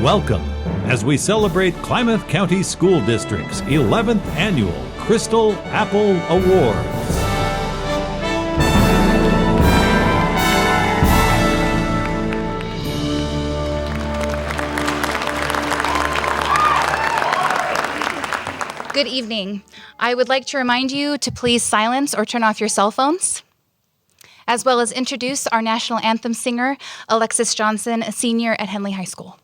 Welcome as we celebrate Klamath County School District's 11th Annual Crystal Apple Awards. Good evening. I would like to remind you to please silence or turn off your cell phones, as well as introduce our National Anthem singer, Alexis Johnson, a senior at Henley High School.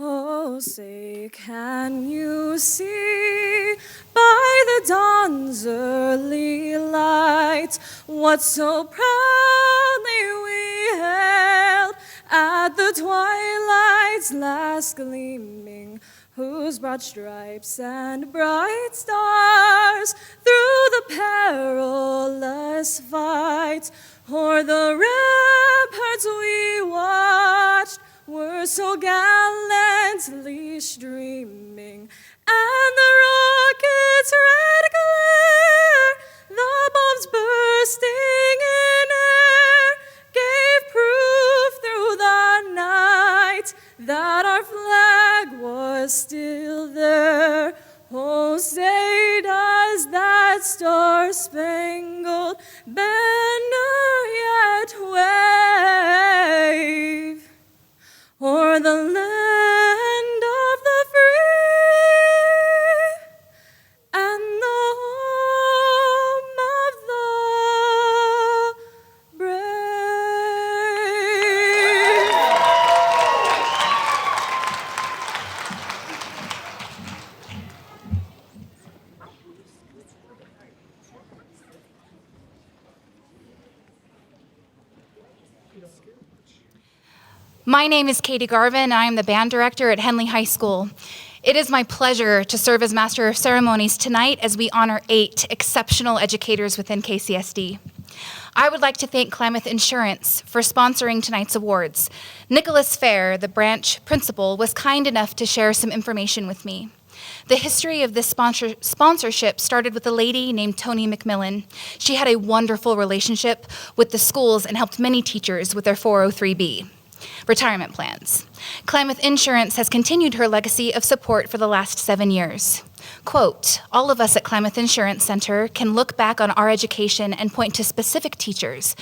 Oh, say, can you see by the dawn's early light what so proudly we hailed at the twilight's last gleaming, whose broad stripes and bright stars through the perilous fight o'er the ramparts we watched were so gallantly streaming, and the rocket's red glare, the bombs bursting in air, gave proof through the night that our flag was still there. Oh, say does that star-spangled banner yet wave o'er the land of the free and the home of the brave? My name is Katy Garvin, and I am the band director at Henley High School. It is my pleasure to serve as Master of Ceremonies tonight as we honor 8 exceptional educators within KCSD. I would like to thank Klamath Insurance for sponsoring tonight's awards. Nicholas Fair, the branch principal, was kind enough to share some information with me. The history of this sponsorship started with a lady named Toni McMillan. She had a wonderful relationship with the schools and helped many teachers with their 403B. Retirement plans. Klamath Insurance has continued her legacy of support for the last 7 years. Quote, all of us at Klamath Insurance Center can look back on our education and point to specific teachers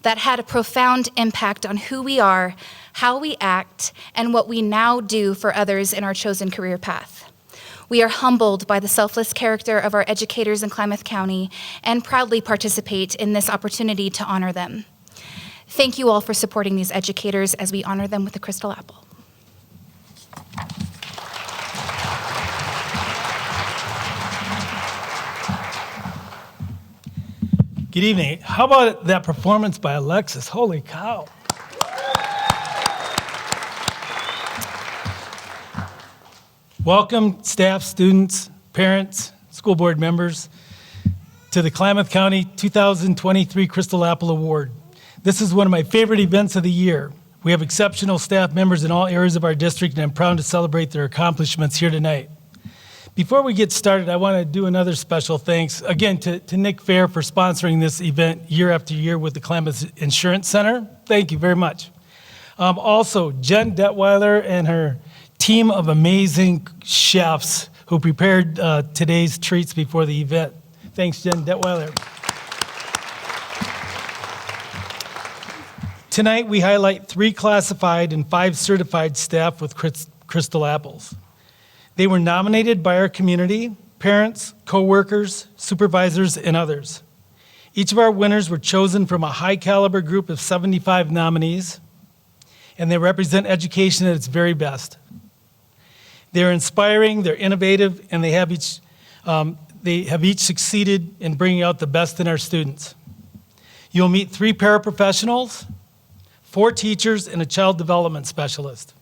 that had a profound impact on who we are, how we act, and what we now do for others in our chosen career path. We are humbled by the selfless character of our educators in Klamath County and proudly participate in this opportunity to honor them. Thank you all for supporting these educators as we honor them with the Crystal Apple. Good evening. How about that performance by Alexis? Holy cow. Welcome, staff, students, parents, school board members, to the Klamath County 2023 Crystal Apple Award. This is one of my favorite events of the year. We have exceptional staff members in all areas of our district, and I'm proud to celebrate their accomplishments here tonight. Before we get started, I want to do another special thanks, again, to Nick Fair for sponsoring this event year after year with the Klamath Insurance Center. Thank you very much. Also, Jen Detweiler and her team of amazing chefs who prepared today's treats before the event. Thanks, Jen Detweiler. Tonight, we highlight 3 classified and 5 certified staff with Crystal Apples. They were nominated by our community, parents, co-workers, supervisors, and others. Each of our winners were chosen from a high-caliber group of 75 nominees, and they represent education at its very best. They're inspiring, they're innovative, and they have each succeeded in bringing out the best in our students. You'll meet 3 paraprofessionals, 4 teachers, and a child development specialist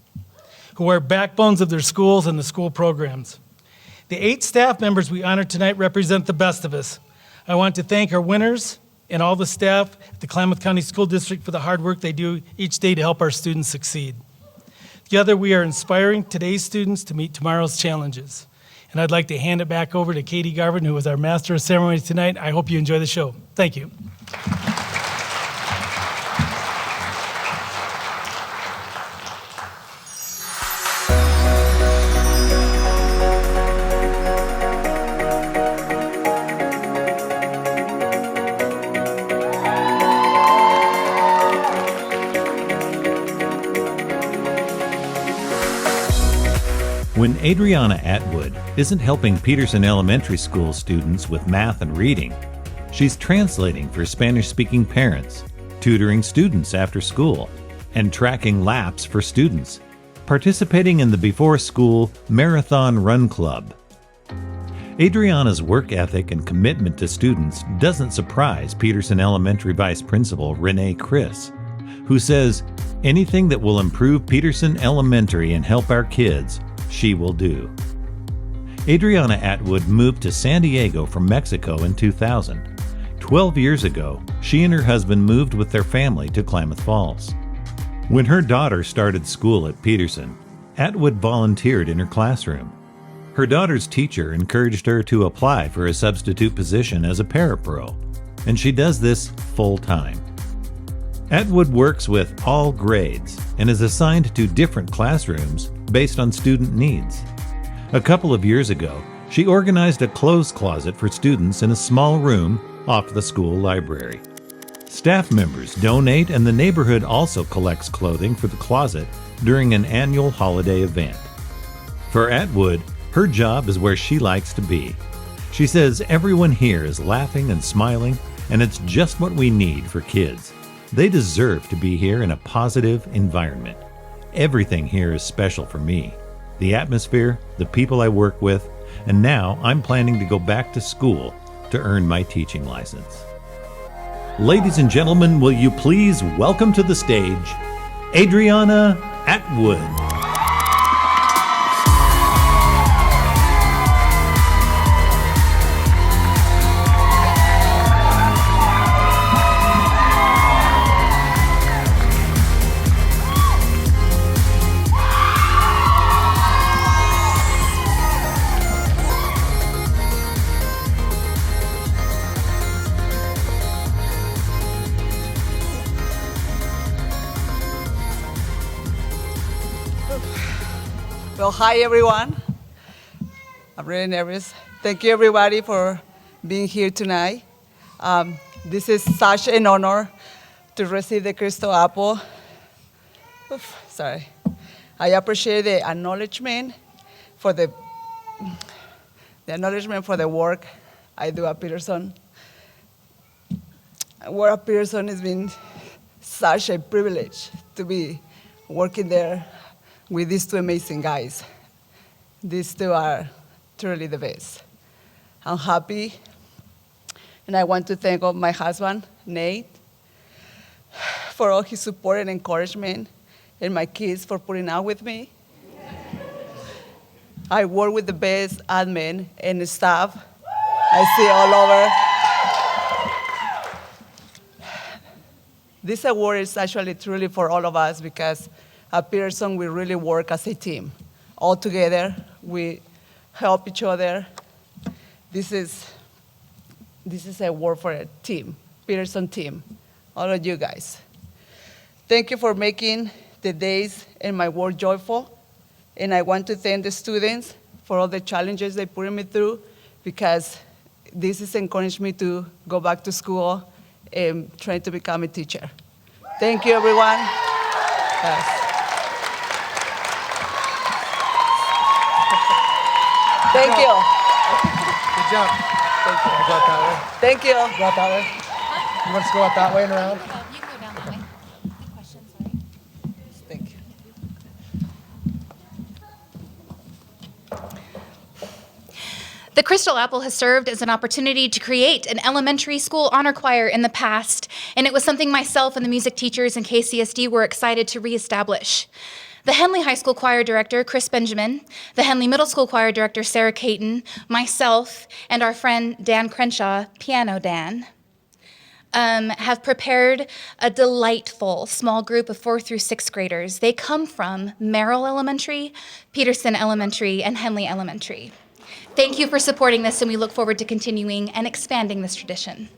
who are backbones of their schools and the school programs. The 8 staff members we honor tonight represent the best of us. I want to thank our winners and all the staff at the Klamath County School District for the hard work they do each day to help our students succeed. Together, we are inspiring today's students to meet tomorrow's challenges. And I'd like to hand it back over to Katy Garvin, who is our Master of Ceremonies tonight. I hope you enjoy the show. Thank you. When Adriana Atwood isn't helping Peterson Elementary School students with math and reading, she's translating for Spanish-speaking parents, tutoring students after school, and tracking laps for students, participating in the before-school Marathon Run Club. Adriana's work ethic and commitment to students doesn't surprise Peterson Elementary Vice Principal Renee Chris, who says, anything that will improve Peterson Elementary and help our kids, she will do. Adriana Atwood moved to San Diego from Mexico in 2000. 12 years ago, she and her husband moved with their family to Klamath Falls. When her daughter started school at Peterson, Atwood volunteered in her classroom. Her daughter's teacher encouraged her to apply for a substitute position as a parapro, and she does this full-time. Atwood works with all grades and is assigned to different classrooms based on student needs. A couple of years ago, she organized a clothes closet for students in a small room off the school library. Staff members donate, and the neighborhood also collects clothing for the closet during an annual holiday event. For Atwood, her job is where she likes to be. She says everyone here is laughing and smiling, and it's just what we need for kids. They deserve to be here in a positive environment. Everything here is special for me. The atmosphere, the people I work with, and now I'm planning to go back to school to earn my teaching license. Ladies and gentlemen, will you please welcome to the stage Adriana Atwood. Well, hi everyone. I'm really nervous. Thank you everybody for being here tonight. This is such an honor to receive the Crystal Apple. Sorry. I appreciate the acknowledgement for the work I do at Peterson. Work at Peterson has been such a privilege to be working there with these two amazing guys. These two are truly the best. I'm happy, and I want to thank my husband, Nate, for all his support and encouragement, and my kids for putting out with me. I work with the best admin and staff I see all over. This award is actually truly for all of us because at Peterson, we really work as a team. All together, we help each other. This is a word for a team, Peterson team, all of you guys. Thank you for making the days and my work joyful. And I want to thank the students for all the challenges they put me through, because this has encouraged me to go back to school and try to become a teacher. Thank you, everyone. Yes. Thank you. Good job. Thank you. Go out that way. Thank you. Go out that way. You want us to go out that way and around? You can go down that way. Good question, sorry. Thank you. The Crystal Apple has served as an opportunity to create an elementary school honor choir in the past, and it was something myself and the music teachers in KCSD were excited to reestablish. The Henley High School Choir Director, Chris Benjamin, the Henley Middle School Choir Director, Sarah Caton, myself, and our friend Dan Crenshaw, Piano Dan, have prepared a delightful small group of 4th through 6th graders. They come from Merrill Elementary, Peterson Elementary, and Henley Elementary. Thank you for supporting this, and we look forward to continuing and expanding this tradition.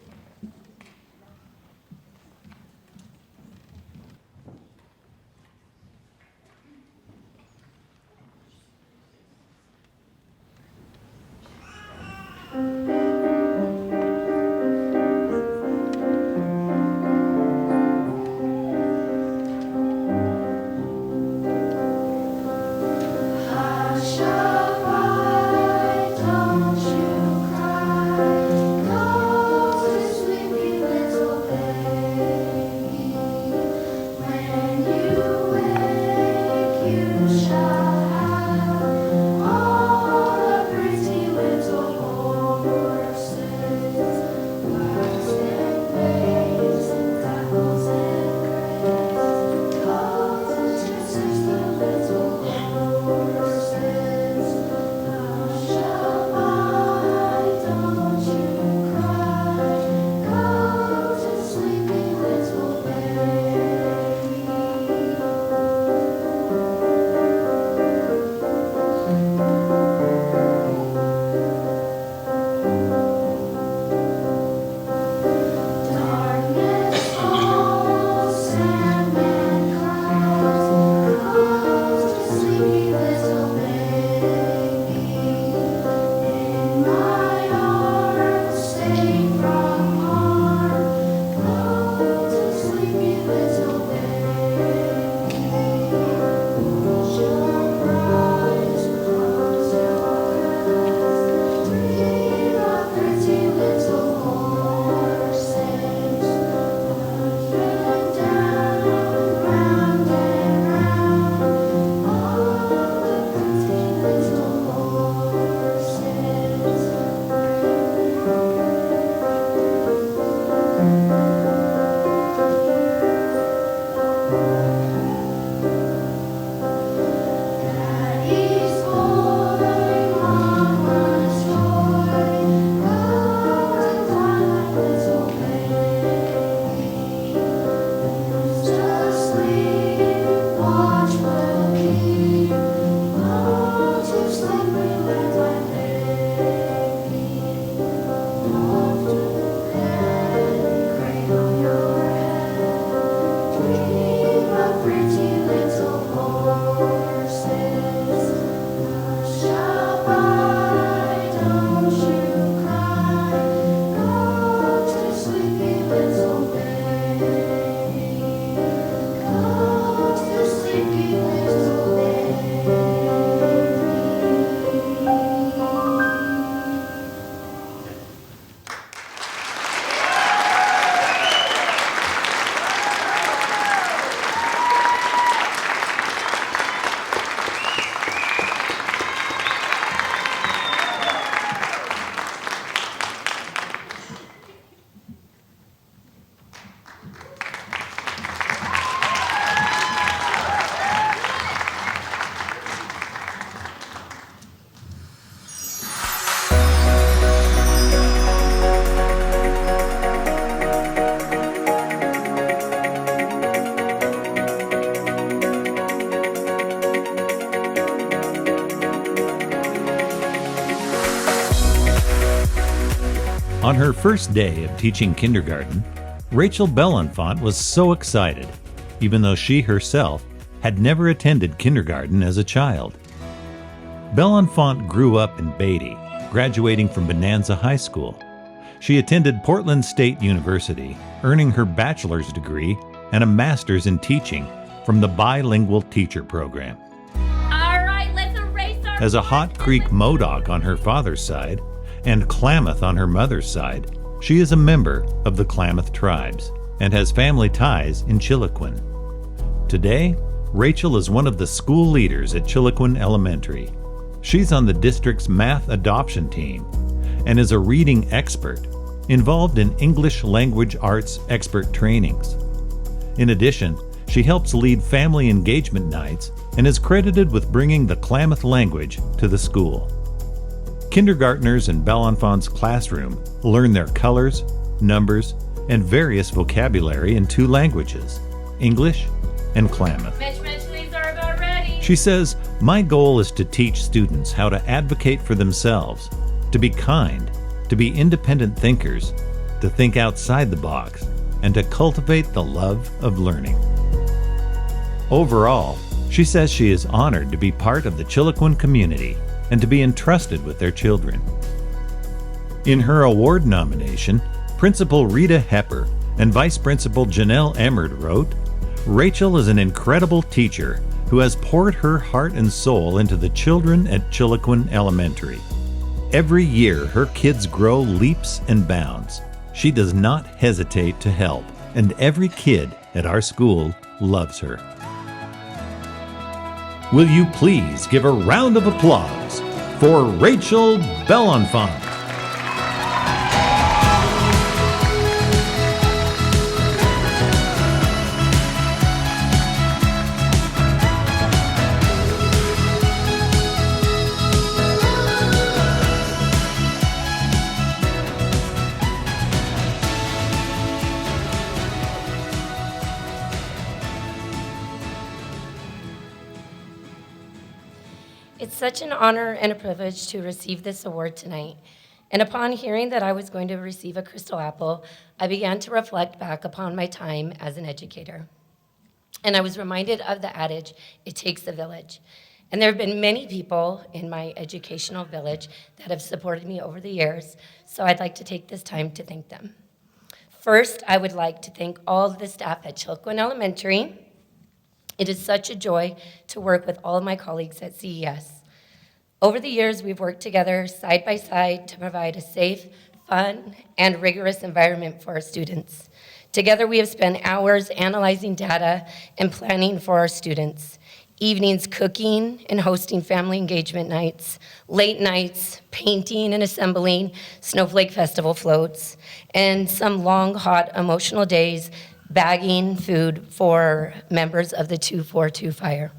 On her first day of teaching kindergarten, Rachel Belenfant was so excited, even though she herself had never attended kindergarten as a child. Belenfant grew up in Beatty, graduating from Bonanza High School. She attended Portland State University, earning her bachelor's degree and a master's in teaching from the bilingual teacher program. All right, let's erase our... As a Hot Creek Modoc on her father's side and Klamath on her mother's side, she is a member of the Klamath tribes and has family ties in Chiloquin. Today, Rachel is one of the school leaders at Chiloquin Elementary. She's on the district's math adoption team and is a reading expert involved in English language arts expert trainings. In addition, she helps lead family engagement nights and is credited with bringing the Klamath language to the school. Kindergartners in Bellenfant's classroom learn their colors, numbers, and various vocabulary in 2 languages, English and Klamath. Mitch, leaves are about ready. She says, "My goal is to teach students how to advocate for themselves, to be kind, to be independent thinkers, to think outside the box, and to cultivate the love of learning." Overall, she says she is honored to be part of the Chiloquin community and to be entrusted with their children. In her award nomination, Principal Rita Hepper and Vice Principal Janelle Emmerd wrote, "Rachel is an incredible teacher who has poured her heart and soul into the children at Chiloquin Elementary. Every year, her kids grow leaps and bounds. She does not hesitate to help, and every kid at our school loves her." Will you please give a round of applause for Rachel Bellenfant? It's such an honor and a privilege to receive this award tonight. And upon hearing that I was going to receive a Crystal Apple, I began to reflect back upon my time as an educator. And I was reminded of the adage, "It takes a village." And there have been many people in my educational village that have supported me over the years, so I'd like to take this time to thank them. First, I would like to thank all of the staff at Chiloquin Elementary. It is such a joy to work with all of my colleagues at CES. Over the years, we've worked together side by side to provide a safe, fun, and rigorous environment for our students. Together, we have spent hours analyzing data and planning for our students. Evenings cooking and hosting family engagement nights, late nights painting and assembling Snowflake Festival floats, and some long, hot, emotional days bagging food for members of the 242 Fire.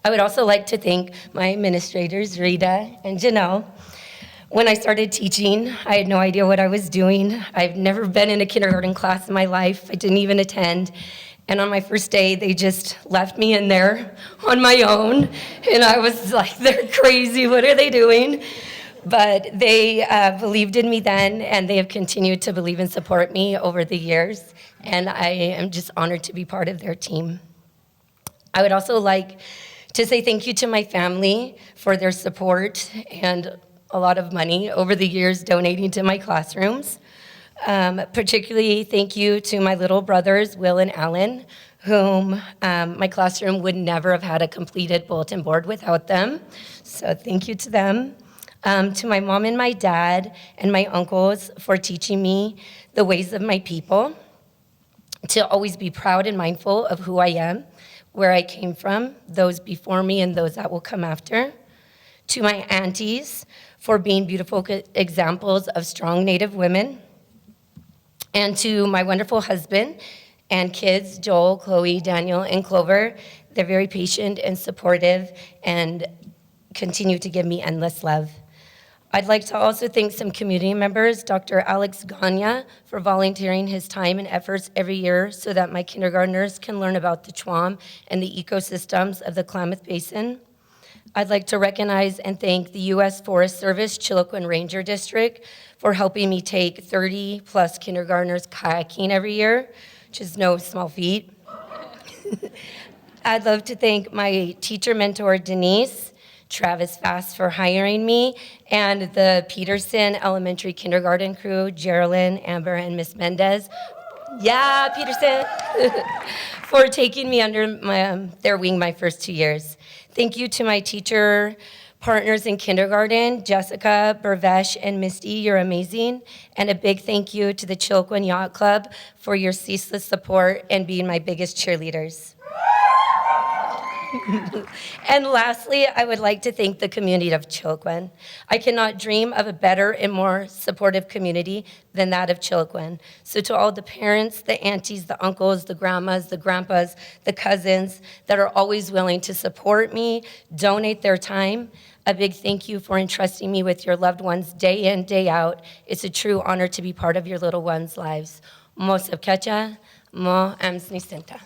I would also like to thank my administrators, Rita and Janelle. When I started teaching, I had no idea what I was doing. I've never been in a kindergarten class in my life. I didn't even attend. And on my first day, they just left me in there on my own. And I was like, they're crazy, what are they doing? But they believed in me then, and they have continued to believe and support me over the years, and I am just honored to be part of their team. I would also like to say thank you to my family for their support and a lot of money over the years donating to my classrooms. Particularly thank you to my little brothers, Will and Alan, whom my classroom would never have had a completed bulletin board without them. So thank you to them. To my mom and my dad and my uncles for teaching me the ways of my people, to always be proud and mindful of who I am, where I came from, those before me and those that will come after. To my aunties for being beautiful examples of strong Native women. And to my wonderful husband and kids, Joel, Chloe, Daniel, and Clover. They're very patient and supportive and continue to give me endless love. I'd like to also thank some community members, Dr. Alex Ganya, for volunteering his time and efforts every year so that my kindergartners can learn about the Chwam and the ecosystems of the Klamath Basin. I'd like to recognize and thank the U.S. Forest Service Chiloquin Ranger District for helping me take 30 plus kindergartners kayaking every year, which is no small feat. I'd love to thank my teacher mentor, Denise, Travis Fast for hiring me, and the Peterson Elementary Kindergarten crew, Geraldine, Amber, and Miss Mendez. Yeah, Peterson, for taking me under their wing my first 2 years. Thank you to my teacher partners in kindergarten, Jessica, Burvesh, and Misty, you're amazing. And a big thank you to the Chiloquin Yacht Club for your ceaseless support and being my biggest cheerleaders. And lastly, I would like to thank the community of Chilcoin. I cannot dream of a better and more supportive community than that of Chilcoin. So to all the parents, the aunties, the uncles, the grandmas, the grandpas, the cousins that are always willing to support me, donate their time, a big thank you for entrusting me with your loved ones day in, day out. It's a true honor to be part of your little ones' lives. Mo sabkecha, mo amsnisenta.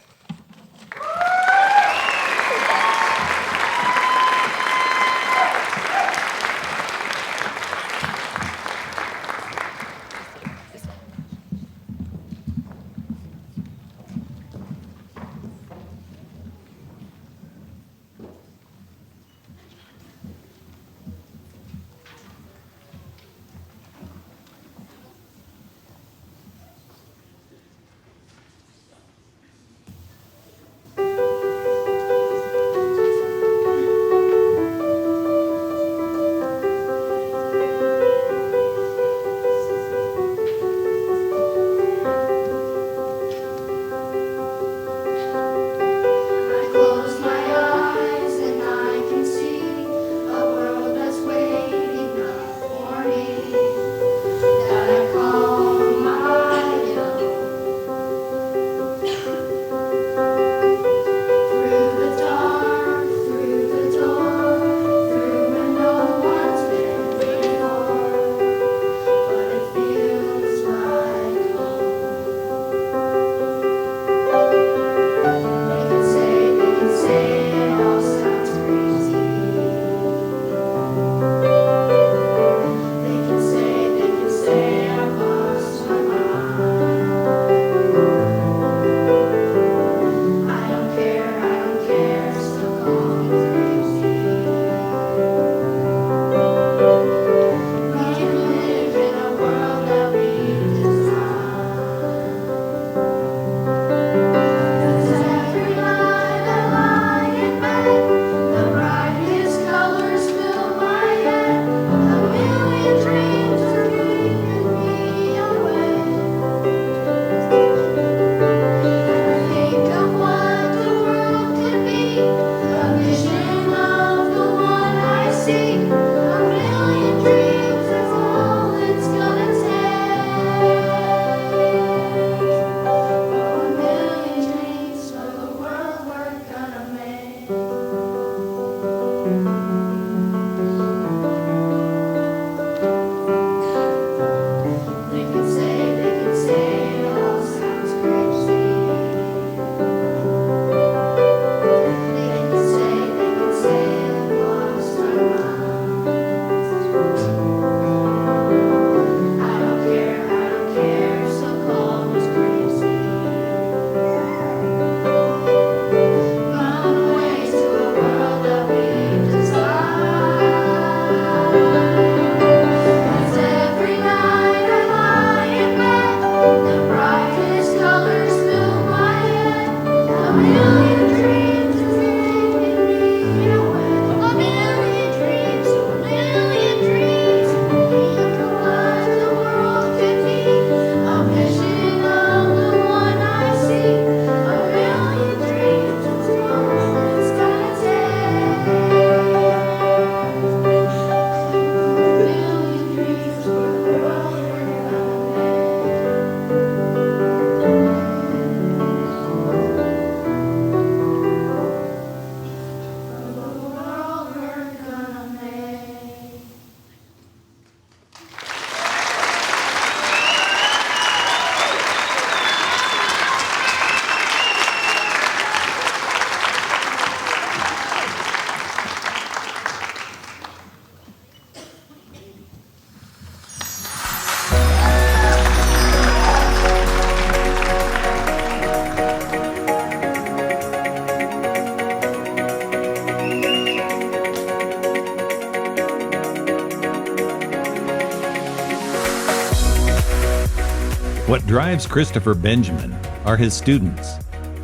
What drives Christopher Benjamin are his students.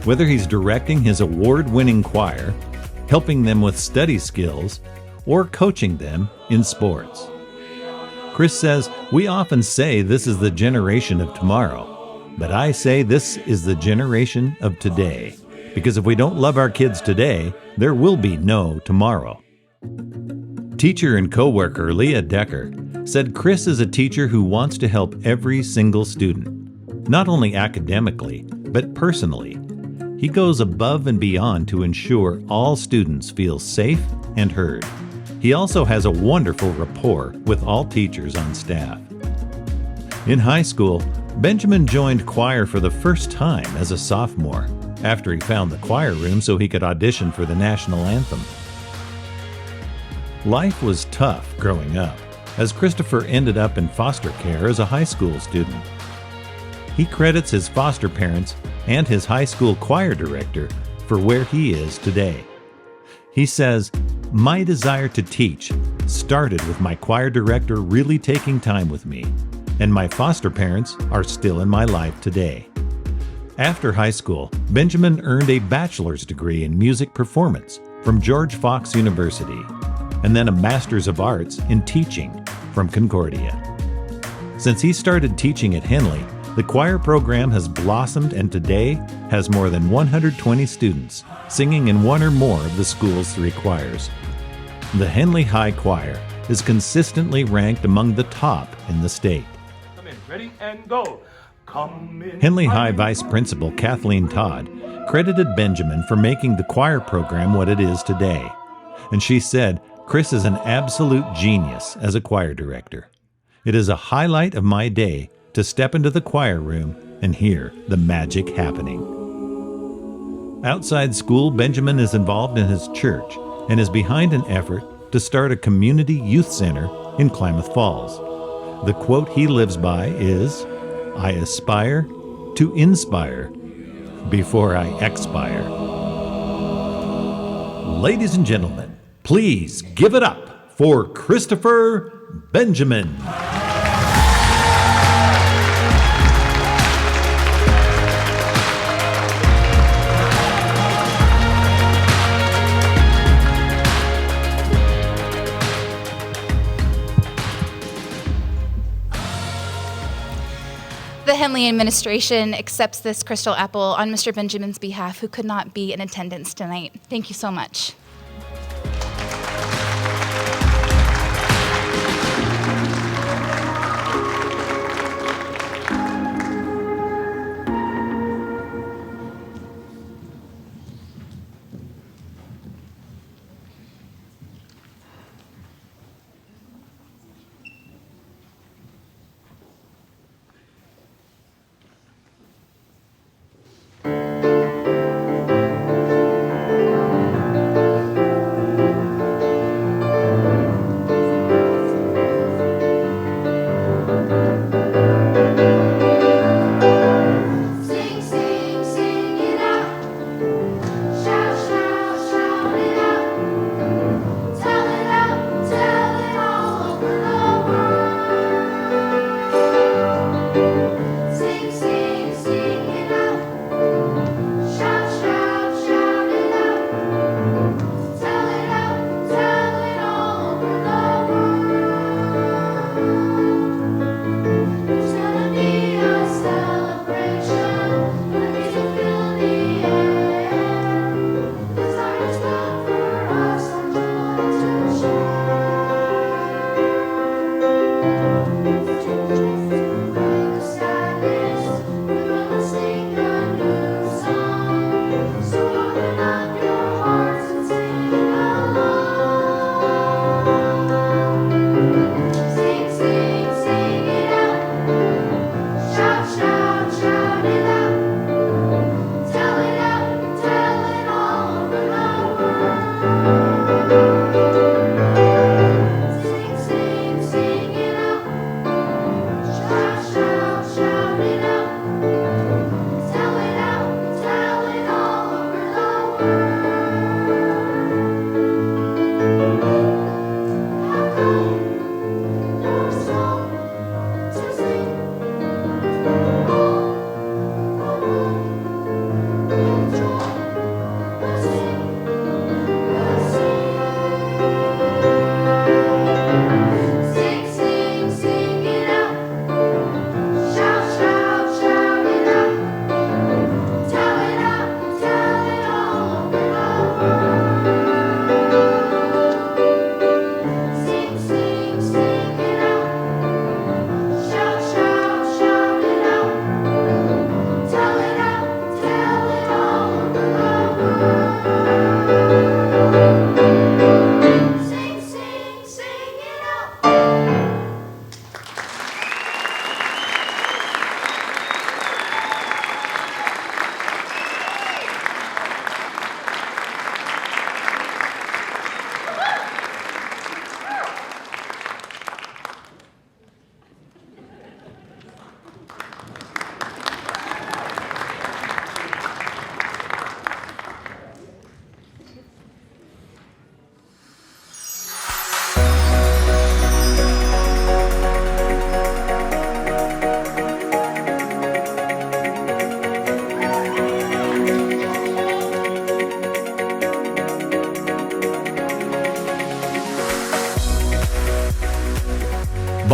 Whether he's directing his award-winning choir, helping them with study skills, or coaching them in sports. Chris says, "We often say this is the generation of tomorrow, but I say this is the generation of today." because if we don't love our kids today, there will be no tomorrow. Teacher and coworker Leah Decker said Chris is a teacher who wants to help every single student, not only academically, but personally. He goes above and beyond to ensure all students feel safe and heard. He also has a wonderful rapport with all teachers on staff. In high school, Benjamin joined choir for the first time as a sophomore, after he found the choir room so he could audition for the National Anthem. Life was tough growing up, as Christopher ended up in foster care as a high school student. He credits his foster parents and his high school choir director for where he is today. He says, "My desire to teach started with my choir director really taking time with me, and my foster parents are still in my life today." After high school, Benjamin earned a bachelor's degree in music performance from George Fox University, and then a Master's of Arts in Teaching from Concordia. Since he started teaching at Henley, the choir program has blossomed and today has more than 120 students singing in one or more of the school's 3 choirs. The Henley High Choir is consistently ranked among the top in the state. Come in, ready and go. Come in. Henley High Vice Principal Kathleen Todd credited Benjamin for making the choir program what it is today. And she said, "Chris is an absolute genius as a choir director. It is a highlight of my day to step into the choir room and hear the magic happening." Outside school, Benjamin is involved in his church and is behind an effort to start a community youth center in Klamath Falls. The quote he lives by is, "I aspire to inspire before I expire." Ladies and gentlemen, please give it up for Christopher Benjamin. The Henley administration accepts this crystal apple on Mr. Benjamin's behalf, who could not be in attendance tonight. Thank you so much.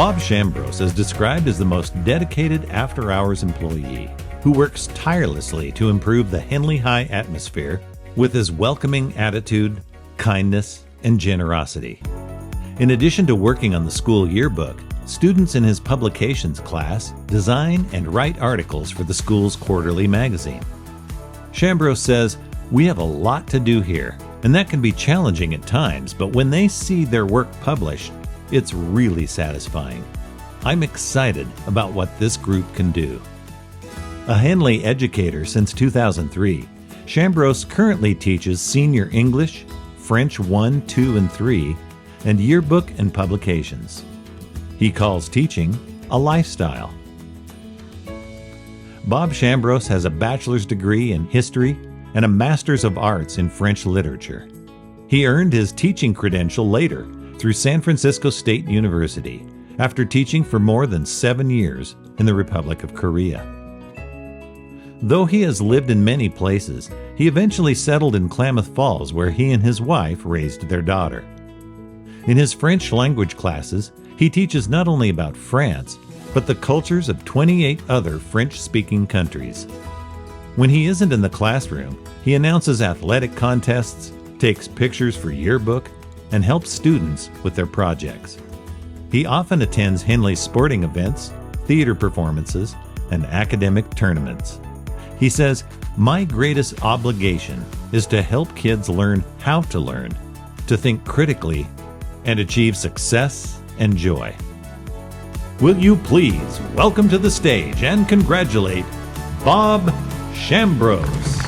Bob Shambros is described as the most dedicated after-hours employee who works tirelessly to improve the Henley High atmosphere with his welcoming attitude, kindness, and generosity. In addition to working on the school yearbook, students in his publications class design and write articles for the school's quarterly magazine. Shambros says, "We have a lot to do here, and that can be challenging at times, but when they see their work published, it's really satisfying. I'm excited about what this group can do." A Henley educator since 2003, Shambros currently teaches senior English, French 1, 2, and 3, and yearbook and publications. He calls teaching a lifestyle. Bob Shambros has a bachelor's degree in history and a master's of arts in French literature. He earned his teaching credential later through San Francisco State University after teaching for more than 7 years in the Republic of Korea. Though he has lived in many places, he eventually settled in Klamath Falls, where he and his wife raised their daughter. In his French language classes, he teaches not only about France, but the cultures of 28 other French-speaking countries. When he isn't in the classroom, he announces athletic contests, takes pictures for yearbook, and helps students with their projects. He often attends Henley's sporting events, theater performances, and academic tournaments. He says, "My greatest obligation is to help kids learn how to learn, to think critically, and achieve success and joy." Will you please welcome to the stage and congratulate Bob Shambros.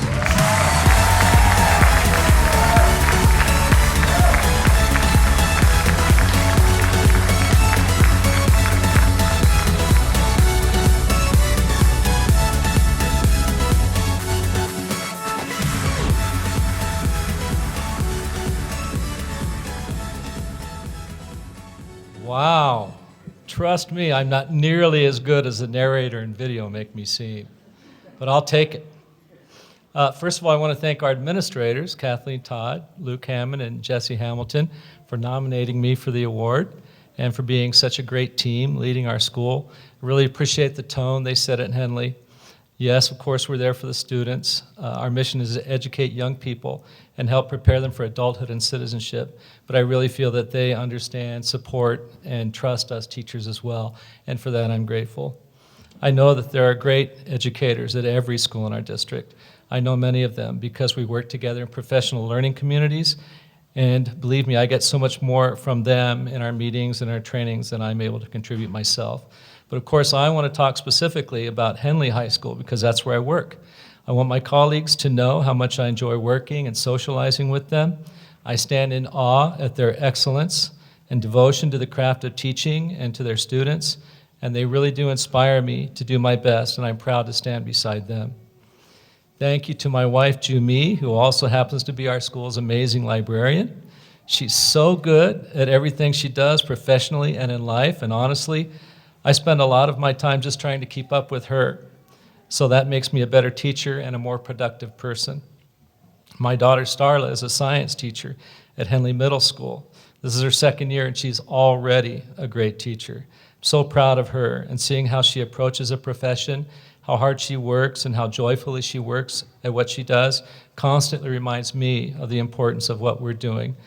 Wow. Trust me, I'm not nearly as good as the narrator and video make me seem, but I'll take it. First of all, I want to thank our administrators, Kathleen Todd, Luke Hammond, and Jesse Hamilton, for nominating me for the award and for being such a great team leading our school. I really appreciate the tone they set at Henley. Yes, of course, we're there for the students. Our mission is to educate young people and help prepare them for adulthood and citizenship. But I really feel that they understand, support, and trust us teachers as well. And for that, I'm grateful. I know that there are great educators at every school in our district. I know many of them because we work together in professional learning communities. And believe me, I get so much more from them in our meetings and our trainings than I'm able to contribute myself. But of course, I want to talk specifically about Henley High School because that's where I work. I want my colleagues to know how much I enjoy working and socializing with them. I stand in awe at their excellence and devotion to the craft of teaching and to their students, and they really do inspire me to do my best, and I'm proud to stand beside them. Thank you to my wife, Jumi, who also happens to be our school's amazing librarian. She's so good at everything she does professionally and in life, and honestly, I spend a lot of my time just trying to keep up with her. So that makes me a better teacher and a more productive person. My daughter Starla is a science teacher at Henley Middle School. This is her second year and she's already a great teacher. I'm so proud of her and seeing how she approaches a profession, how hard she works and how joyfully she works at what she does constantly reminds me of the importance of what we're doing.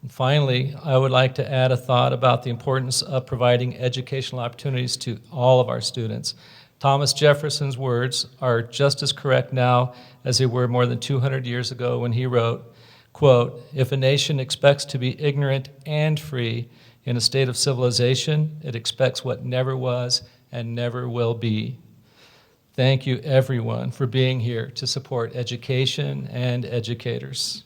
And finally, I would like to add a thought about the importance of providing educational opportunities to all of our students. Thomas Jefferson's words are just as correct now as they were more than 200 years ago when he wrote, quote, "If a nation expects to be ignorant and free in a state of civilization, it expects what never was and never will be." Thank you, everyone, for being here to support education and educators.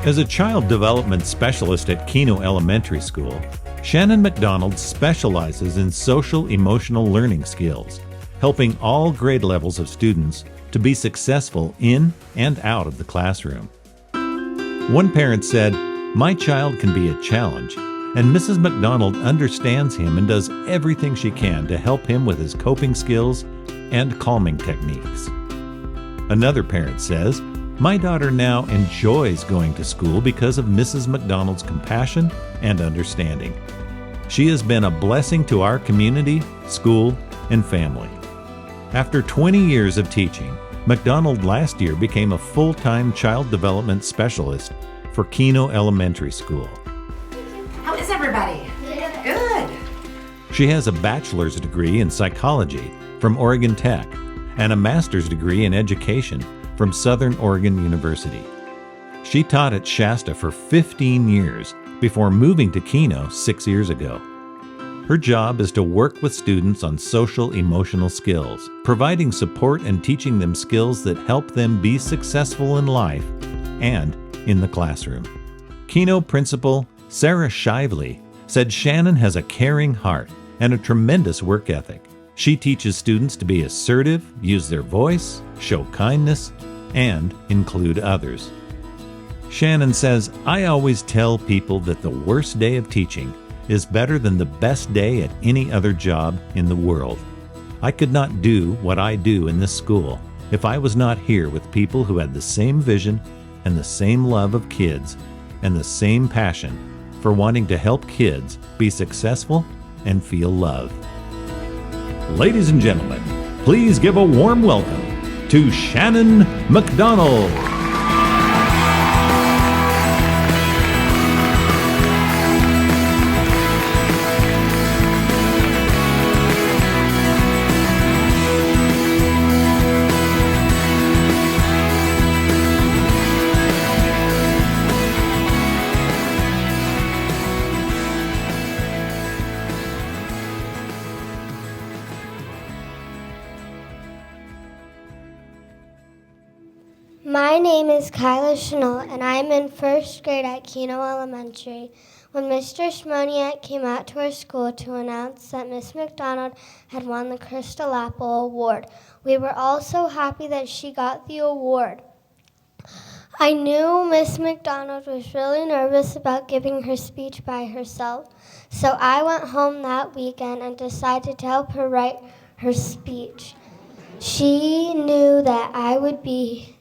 As a child development specialist at Keno Elementary School, Shannon McDonald specializes in social-emotional learning skills, helping all grade levels of students to be successful in and out of the classroom. One parent said, "My child can be a challenge, and Mrs. McDonald understands him and does everything she can to help him with his coping skills and calming techniques." Another parent says, "My daughter now enjoys going to school because of Mrs. McDonald's compassion and understanding. She has been a blessing to our community, school, and family." After 20 years of teaching, McDonald last year became a full-time child development specialist for Keno Elementary School. How is everybody? Good. She has a bachelor's degree in psychology from Oregon Tech and a master's degree in education from Southern Oregon University. She taught at Shasta for 15 years before moving to Keno 6 years ago. Her job is to work with students on social-emotional skills, providing support and teaching them skills that help them be successful in life and in the classroom. Keno principal Sarah Shively said Shannon has a caring heart and a tremendous work ethic. She teaches students to be assertive, use their voice, show kindness, and include others. Shannon says, "I always tell people that the worst day of teaching is better than the best day at any other job in the world. I could not do what I do in this school if I was not here with people who had the same vision and the same love of kids and the same passion for wanting to help kids be successful and feel love." Ladies and gentlemen, please give a warm welcome to Shannon McDonald. My name is Kyla Chenault, and I am in first grade at Keno Elementary. When Mr. Schmoniak came out to our school to announce that Miss McDonald had won the Crystal Apple Award, we were all so happy that she got the award. I knew Miss McDonald was really nervous about giving her speech by herself, so I went home that weekend and decided to help her write her speech. She knew that I would be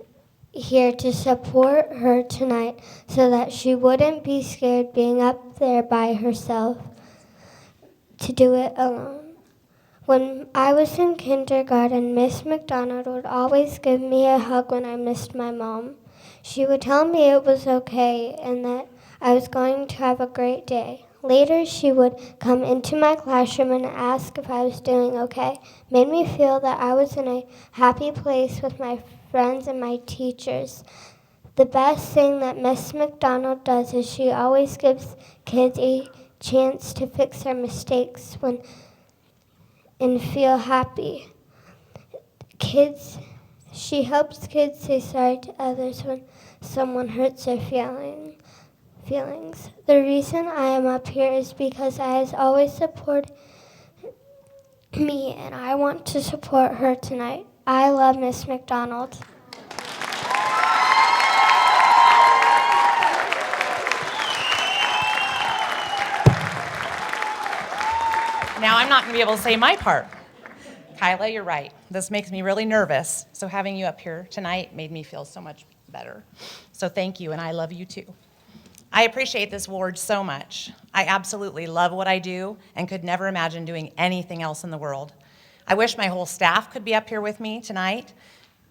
here to support her tonight so that she wouldn't be scared being up there by herself to do it alone. When I was in kindergarten, Miss McDonald would always give me a hug when I missed my mom. She would tell me it was okay and that I was going to have a great day. Later, she would come into my classroom and ask if I was doing okay. Made me feel that I was in a happy place with my friends and my teachers. The best thing that Miss McDonald does is she always gives kids a chance to fix their mistakes and feel happy. She helps kids say sorry to others when someone hurts their feelings. The reason I am up here is because I has always supported me, and I want to support her tonight. I love Miss McDonald. Now I'm not going to be able to say my part. Kyla, you're right. This makes me really nervous. So having you up here tonight made me feel so much better. So thank you, and I love you too. I appreciate this award so much. I absolutely love what I do and could never imagine doing anything else in the world. I wish my whole staff could be up here with me tonight,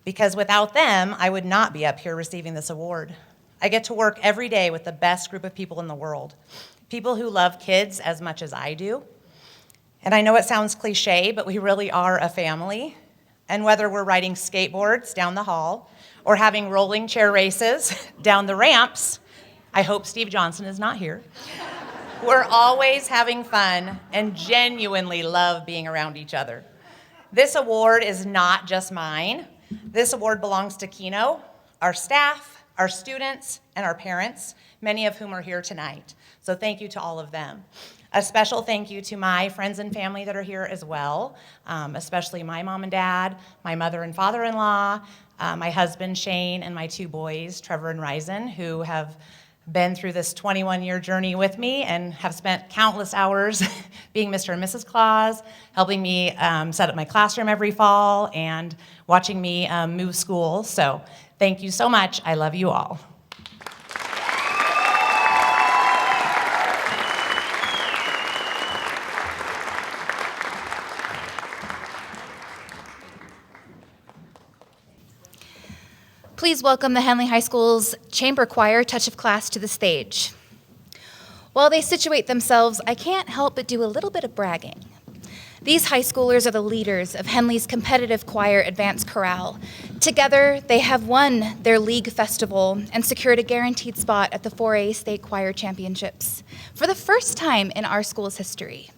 because without them, I would not be up here receiving this award. I get to work every day with the best group of people in the world, people who love kids as much as I do. And I know it sounds cliche, but we really are a family. And whether we're riding skateboards down the hall or having rolling chair races down the ramps, I hope Steve Johnson is not here, we're always having fun and genuinely love being around each other. This award is not just mine. This award belongs to Keno, our staff, our students, and our parents, many of whom are here tonight. So thank you to all of them. A special thank you to my friends and family that are here as well, especially my mom and dad, my mother and father-in-law, my husband Shane, and my two boys, Trevor and Ryzen, who have been through this 21-year journey with me and have spent countless hours being Mr. and Mrs. Claus, helping me set up my classroom every fall, and watching me move schools. So thank you so much. I love you all. Please welcome the Henley High School's Chamber Choir Touch of Class to the stage. While they situate themselves, I can't help but do a little bit of bragging. These high schoolers are the leaders of Henley's competitive choir advanced chorale. Together, they have won their league festival and secured a guaranteed spot at the 4A State Choir Championships for the first time in our school's history.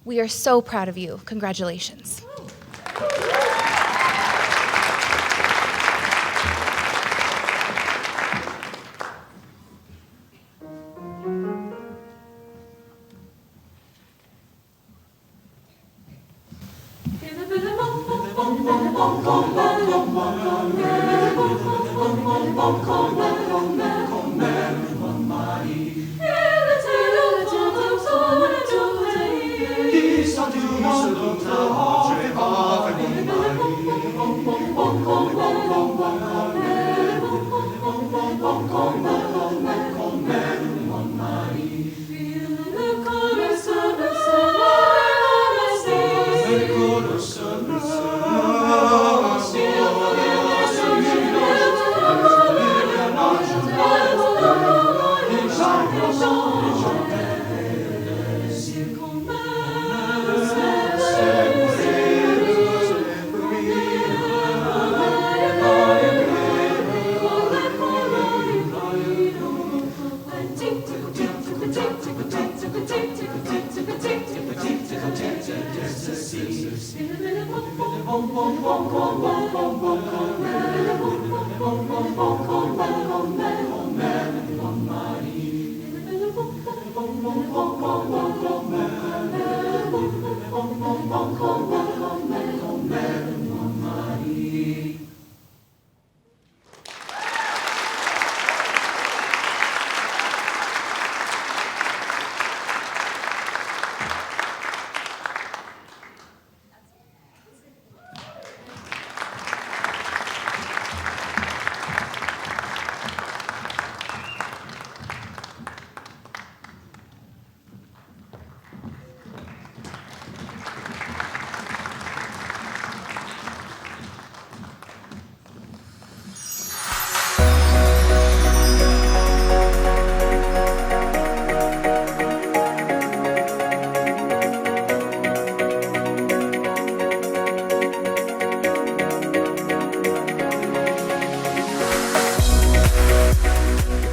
We are so proud of you. Congratulations.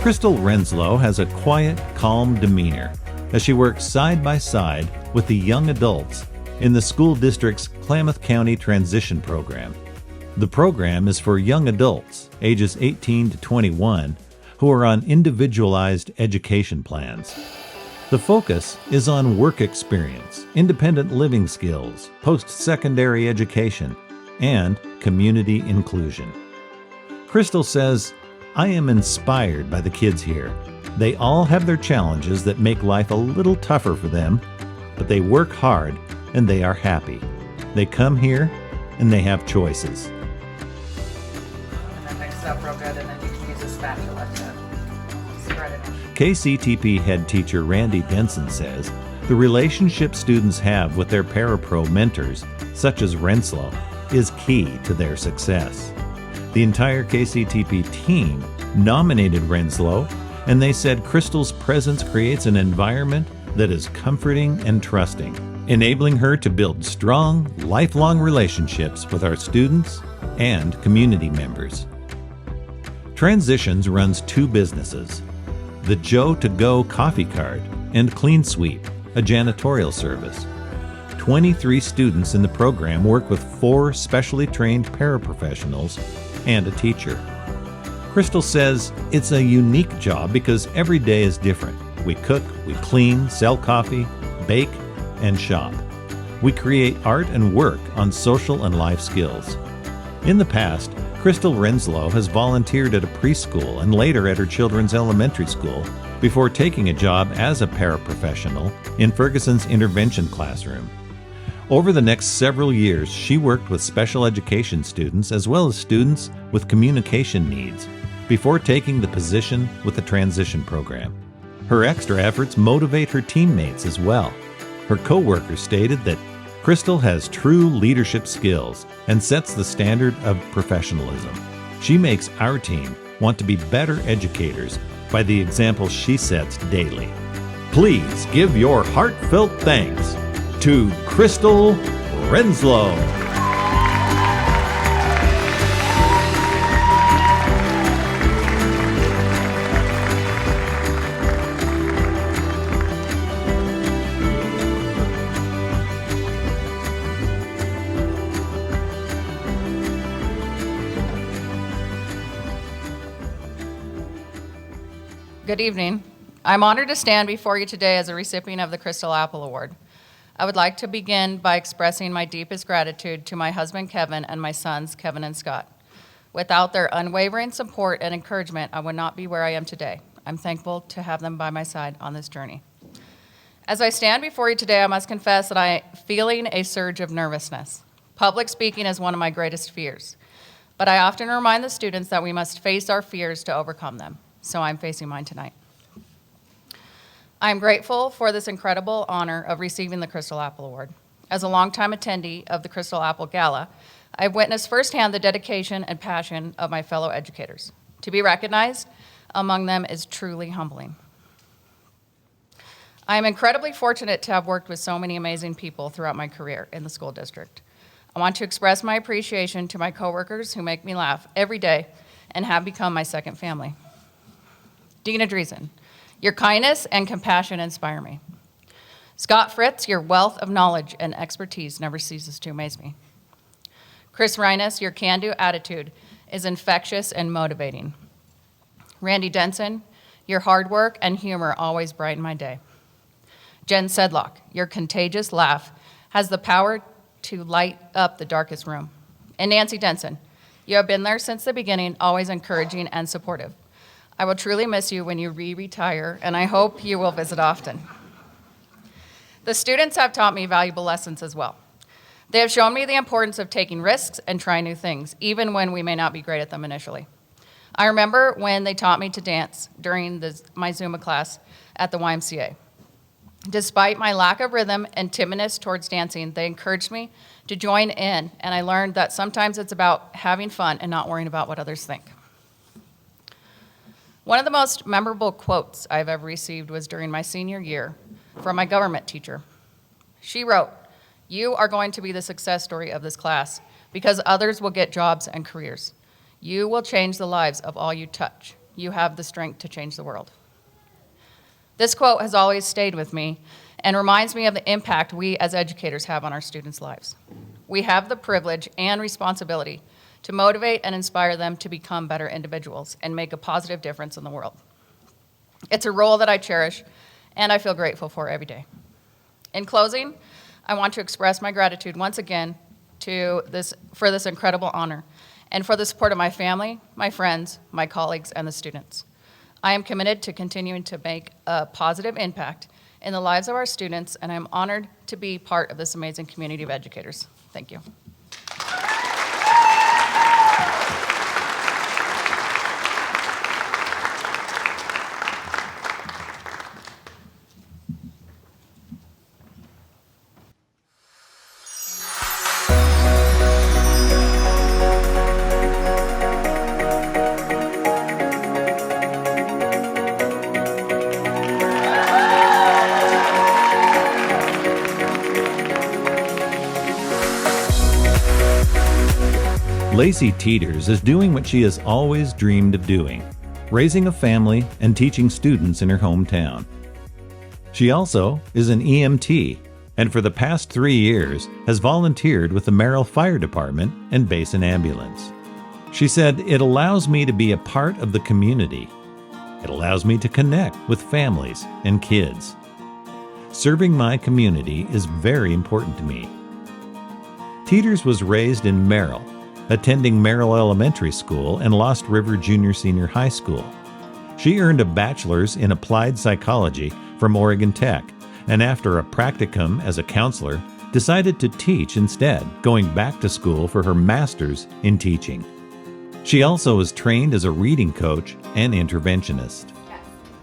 Crystal Renslow has a quiet, calm demeanor as she works side by side with the young adults in the school district's Klamath County Transition Program. The program is for young adults, ages 18 to 21, who are on individualized education plans. The focus is on work experience, independent living skills, post-secondary education, and community inclusion. Crystal says, "I am inspired by the kids here. They all have their challenges that make life a little tougher for them, but they work hard and they are happy. They come here and they have choices." And then mix it up real good, and then you can use a spatula to spread it. KCTP head teacher Randy Benson says the relationship students have with their parapro mentors, such as Renslow, is key to their success. The entire KCTP team nominated Renslow, and they said Crystal's presence creates an environment that is comforting and trusting, enabling her to build strong, lifelong relationships with our students and community members. Transitions runs two businesses, the Joe to Go coffee cart and Clean Sweep, a janitorial service. 23 students in the program work with 4 specially trained paraprofessionals and a teacher. Crystal says it's a unique job because every day is different. We cook, we clean, sell coffee, bake, and shop. We create art and work on social and life skills. In the past, Crystal Renslow has volunteered at a preschool and later at her children's elementary school before taking a job as a paraprofessional in Ferguson's intervention classroom. Over the next several years, she worked with special education students as well as students with communication needs before taking the position with the transition program. Her extra efforts motivate her teammates as well. Her co-workers stated that Crystal has true leadership skills and sets the standard of professionalism. She makes our team want to be better educators by the example she sets daily. Please give your heartfelt thanks to Crystal Renslow. Good evening. I'm honored to stand before you today as a recipient of the Crystal Apple Award. I would like to begin by expressing my deepest gratitude to my husband, Kevin, and my sons, Kevin and Scott. Without their unwavering support and encouragement, I would not be where I am today. I'm thankful to have them by my side on this journey. As I stand before you today, I must confess that I'm feeling a surge of nervousness. Public speaking is one of my greatest fears, but I often remind the students that we must face our fears to overcome them. So I'm facing mine tonight. I'm grateful for this incredible honor of receiving the Crystal Apple Award. As a longtime attendee of the Crystal Apple Gala, I've witnessed firsthand the dedication and passion of my fellow educators. To be recognized among them is truly humbling. I am incredibly fortunate to have worked with so many amazing people throughout my career in the school district. I want to express my appreciation to my coworkers who make me laugh every day and have become my second family. Dina Driesen, your kindness and compassion inspire me. Scott Fritz, your wealth of knowledge and expertise never ceases to amaze me. Chris Reines, your can-do attitude is infectious and motivating. Randy Denson, your hard work and humor always brighten my day. Jen Sedlock, your contagious laugh has the power to light up the darkest room. And Nancy Denson, you have been there since the beginning, always encouraging and supportive. I will truly miss you when you retire, and I hope you will visit often. The students have taught me valuable lessons as well. They have shown me the importance of taking risks and trying new things, even when we may not be great at them initially. I remember when they taught me to dance during my Zumba class at the YMCA. Despite my lack of rhythm and timidness towards dancing, they encouraged me to join in, and I learned that sometimes it's about having fun and not worrying about what others think. One of the most memorable quotes I've ever received was during my senior year from my government teacher. She wrote, "You are going to be the success story of this class because others will get jobs and careers. You will change the lives of all you touch. You have the strength to change the world." This quote has always stayed with me and reminds me of the impact we as educators have on our students' lives. We have the privilege and responsibility to motivate and inspire them to become better individuals and make a positive difference in the world. It's a role that I cherish and I feel grateful for every day. In closing, I want to express my gratitude once again for this incredible honor and for the support of my family, my friends, my colleagues, and the students. I am committed to continuing to make a positive impact in the lives of our students, and I'm honored to be part of this amazing community of educators. Thank you. Lacey Teeters is doing what she has always dreamed of doing, raising a family and teaching students in her hometown. She also is an EMT, and for the past 3 years has volunteered with the Merrill Fire Department and Basin Ambulance. She said, "It allows me to be a part of the community. It allows me to connect with families and kids. Serving my community is very important to me." Teeters was raised in Merrill, attending Merrill Elementary School and Lost River Junior-Senior High School. She earned a bachelor's in applied psychology from Oregon Tech, and after a practicum as a counselor, decided to teach instead, going back to school for her master's in teaching. She also is trained as a reading coach and interventionist.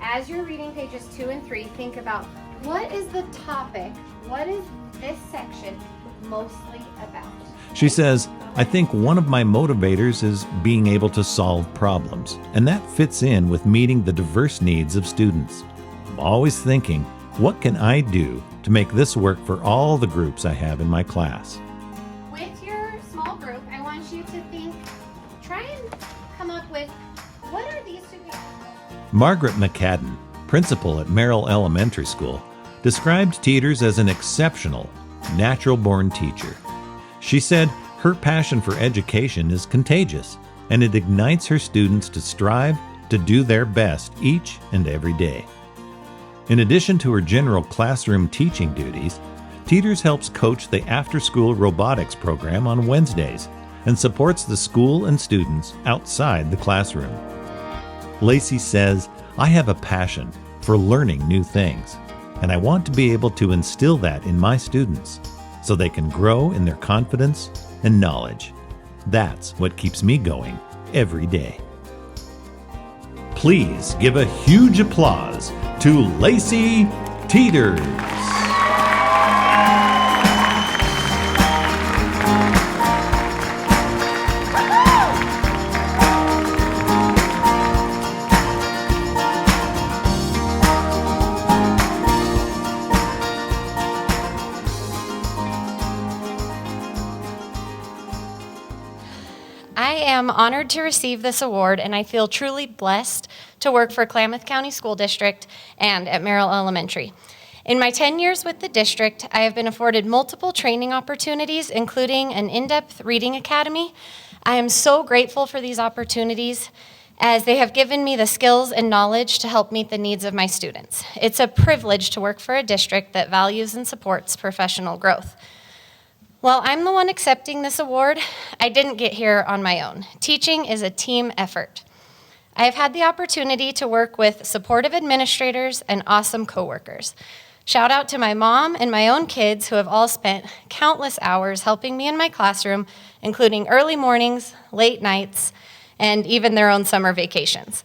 As you're reading pages 2 and 3, think about what is the topic, what is this section mostly about? She says, "I think one of my motivators is being able to solve problems, and that fits in with meeting the diverse needs of students. I'm always thinking, what can I do to make this work for all the groups I have in my class?" With your small group, I want you to think, try and come up with, what are these two people? Margaret McCadden, principal at Merrill Elementary School, described Teeters as an exceptional, natural-born teacher. She said her passion for education is contagious, and it ignites her students to strive to do their best each and every day. In addition to her general classroom teaching duties, Teeters helps coach the after-school robotics program on Wednesdays and supports the school and students outside the classroom. Lacey says, "I have a passion for learning new things, and I want to be able to instill that in my students so they can grow in their confidence and knowledge. That's what keeps me going every day." Please give a huge applause to Lacey Teeters. I am honored to receive this award, and I feel truly blessed to work for Klamath County School District and at Merrill Elementary. In my 10 years with the district, I have been afforded multiple training opportunities, including an in-depth reading academy. I am so grateful for these opportunities, as they have given me the skills and knowledge to help meet the needs of my students. It's a privilege to work for a district that values and supports professional growth. While I'm the one accepting this award, I didn't get here on my own. Teaching is a team effort. I have had the opportunity to work with supportive administrators and awesome coworkers. Shout out to my mom and my own kids who have all spent countless hours helping me in my classroom, including early mornings, late nights, and even their own summer vacations.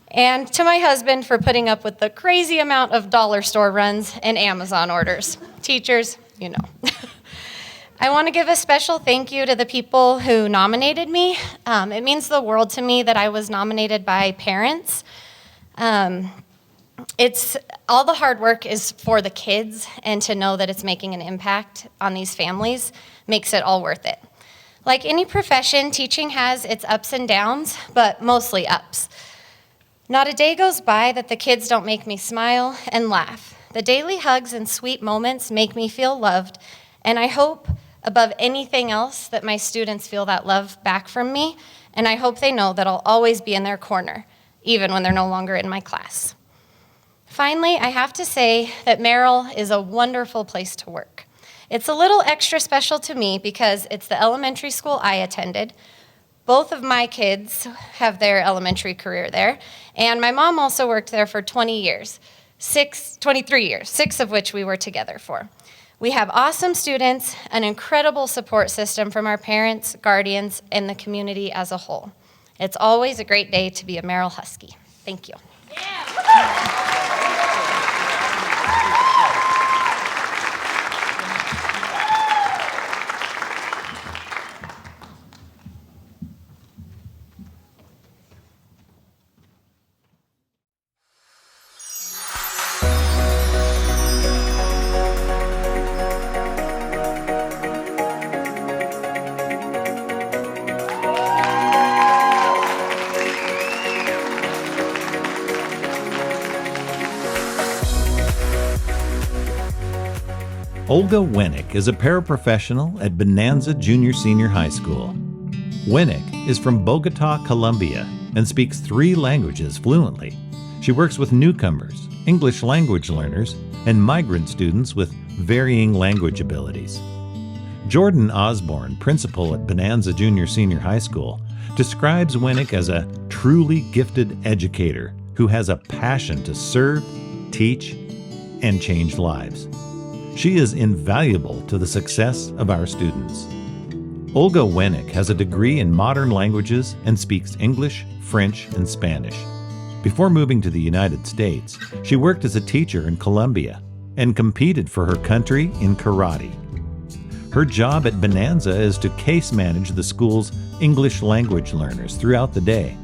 And to my husband for putting up with the crazy amount of dollar store runs and Amazon orders. Teachers, you know. I want to give a special thank you to the people who nominated me. It means the world to me that I was nominated by parents. It's all the hard work is for the kids, and to know that it's making an impact on these families makes it all worth it. Like any profession, teaching has its ups and downs, but mostly ups. Not a day goes by that the kids don't make me smile and laugh. The daily hugs and sweet moments make me feel loved, and I hope above anything else that my students feel that love back from me, and I hope they know that I'll always be in their corner, even when they're no longer in my class. Finally, I have to say that Merrill is a wonderful place to work. It's a little extra special to me because it's the elementary school I attended. Both of my kids have their elementary career there, and my mom also worked there for 23 years, 6 of which we were together for. We have awesome students, an incredible support system from our parents, guardians, and the community as a whole. It's always a great day to be a Merrill Husky. Thank you. Olga Wennick is a paraprofessional at Bonanza Junior-Senior High School. Winnick is from Bogota, Colombia, and speaks 3 languages fluently. She works with newcomers, English language learners, and migrant students with varying language abilities. Jordan Osborne, principal at Bonanza Junior Senior High School, describes Winnick as a truly gifted educator who has a passion to serve, teach, and change lives. She is invaluable to the success of our students. Olga Winnick has a degree in modern languages and speaks English, French, and Spanish. Before moving to the United States, she worked as a teacher in Colombia and competed for her country in karate. Her job at Bonanza is to case manage the school's English language learners throughout the day.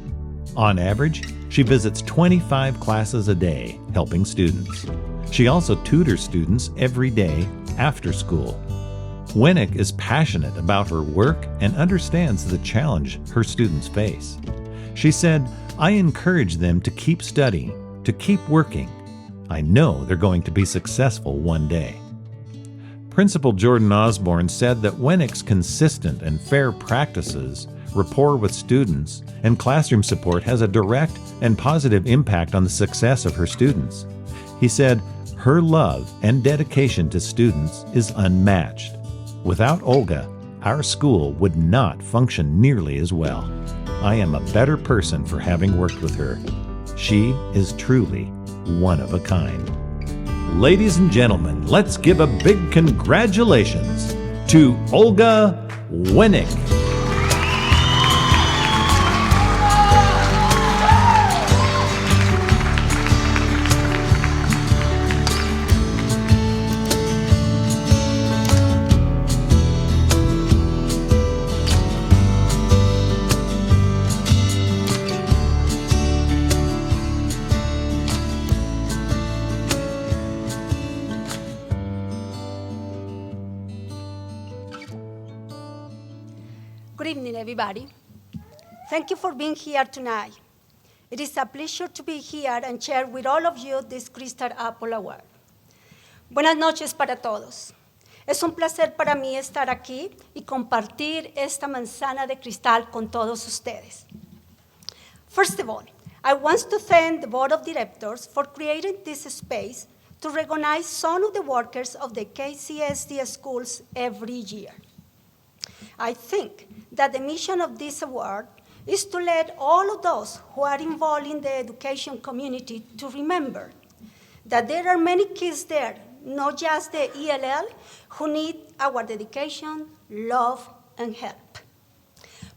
On average, she visits 25 classes a day, helping students. She also tutors students every day after school. Winnick is passionate about her work and understands the challenge her students face. She said, "I encourage them to keep studying, to keep working. I know they're going to be successful one day." Principal Jordan Osborne said that Winnick's consistent and fair practices, rapport with students, and classroom support has a direct and positive impact on the success of her students. He said, "Her love and dedication to students is unmatched. Without Olga, our school would not function nearly as well. I am a better person for having worked with her. She is truly one of a kind." Ladies and gentlemen, let's give a big congratulations to Olga Winnick. Good evening, everybody. Thank you for being here tonight. It is a pleasure to be here and share with all of you this Crystal Apple Award. Buenas noches para todos. Es un placer para mí estar aquí y compartir esta manzana de cristal con todos ustedes. First of all, I want to thank the Board of Directors for creating this space to recognize some of the workers of the KCSD schools every year. I think that the mission of this award is to let all of those who are involved in the education community to remember that there are many kids there, not just the ELL, who need our dedication, love, and help.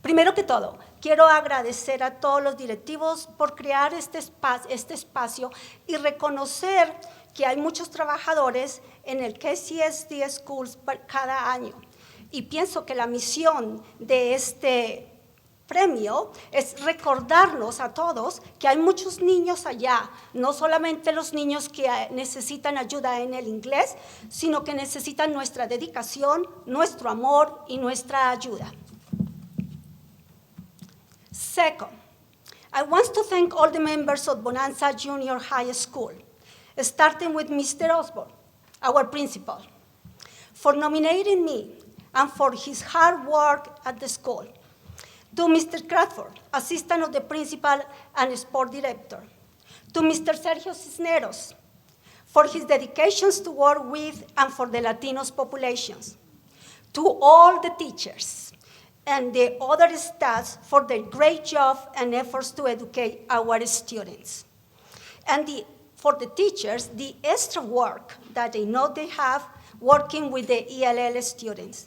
Primero que todo, quiero agradecer a todos los directivos por crear este espacio y reconocer que hay muchos trabajadores en el KCSD Schools cada año. Y pienso que la misión de este premio es recordarnos a todos que hay muchos niños allá, no solamente los niños que necesitan ayuda en el inglés, sino que necesitan nuestra dedicación, nuestro amor y nuestra ayuda. Second, I want to thank all the members of Bonanza Junior High School, starting with Mr. Osborne, our principal, for nominating me and for his hard work at the school. To Mr. Crawford, assistant of the principal and sport director. To Mr. Sergio Cisneros, for his dedications to work with and for the Latinos populations. To all the teachers and the other staffs for their great job and efforts to educate our students. And for the teachers, the extra work that they know they have working with the ELL students.